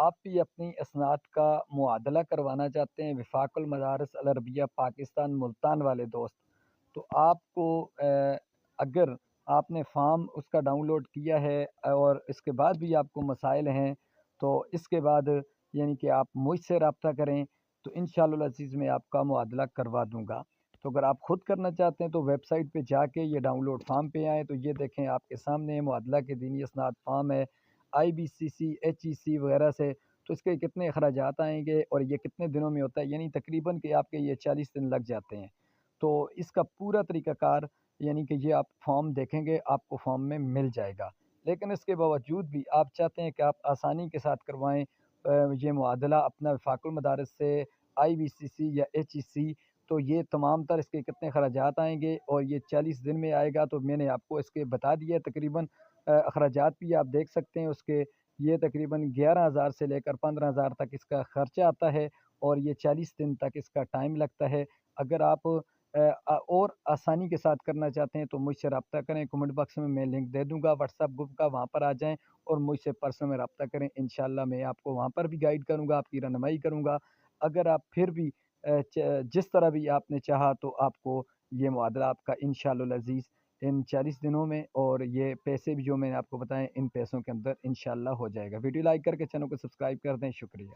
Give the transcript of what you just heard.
آپ بھی اپنی اسناد کا معادلہ کروانا چاہتے ہیں وفاق المدارس العربیہ پاکستان ملتان والے دوست، تو آپ کو اگر آپ نے فارم اس کا ڈاؤن لوڈ کیا ہے اور اس کے بعد بھی آپ کو مسائل ہیں، تو اس کے بعد یعنی کہ آپ مجھ سے رابطہ کریں تو انشاءاللہ العزیز میں آپ کا معادلہ کروا دوں گا۔ تو اگر آپ خود کرنا چاہتے ہیں تو ویب سائٹ پہ جا کے یہ ڈاؤن لوڈ فارم پہ آئیں، تو یہ دیکھیں آپ کے سامنے معادلہ کے دینی اسناد فارم ہے، آئی B C C H E سی وغیرہ سے، تو اس کے کتنے اخراجات آئیں گے اور یہ کتنے دنوں میں ہوتا ہے، یعنی تقریباً کہ آپ کے یہ 40 دن لگ جاتے ہیں۔ تو اس کا پورا طریقہ کار یعنی کہ یہ آپ فارم دیکھیں گے آپ کو فارم میں مل جائے گا، لیکن اس کے باوجود بھی آپ چاہتے ہیں کہ آپ آسانی کے ساتھ کروائیں یہ معادلہ اپنا وفاق المدارس سے آئی بی سی سی یا ایچ ای سی، تو یہ تمام تر اس کے کتنے اخراجات آئیں گے اور یہ 40 دن میں آئے گا، تو میں نے آپ کو اس کے بتا دیا ہے تقریباً اخراجات بھی آپ دیکھ سکتے ہیں اس کے، یہ تقریباً 11,000 سے لے کر 15,000 تک اس کا خرچہ آتا ہے اور یہ 40 دن تک اس کا ٹائم لگتا ہے۔ اگر آپ اور آسانی کے ساتھ کرنا چاہتے ہیں تو مجھ سے رابطہ کریں، کمنٹ باکس میں لنک دے دوں گا واٹس ایپ گروپ کا، وہاں پر آ جائیں اور مجھ سے پرسنل میں رابطہ کریں، انشاءاللہ میں آپ کو وہاں پر بھی گائیڈ کروں گا، آپ کی رہنمائی کروں گا۔ اگر آپ پھر بھی جس طرح بھی آپ نے چاہا تو آپ کو یہ معادلہ آپ کا انشاءاللہ العزیز ان 40 دنوں میں، اور یہ پیسے بھی جو میں نے آپ کو بتائیں ان پیسوں کے اندر انشاءاللہ ہو جائے گا۔ ویڈیو لائک کر کے چینل کو سبسکرائب کر دیں، شکریہ۔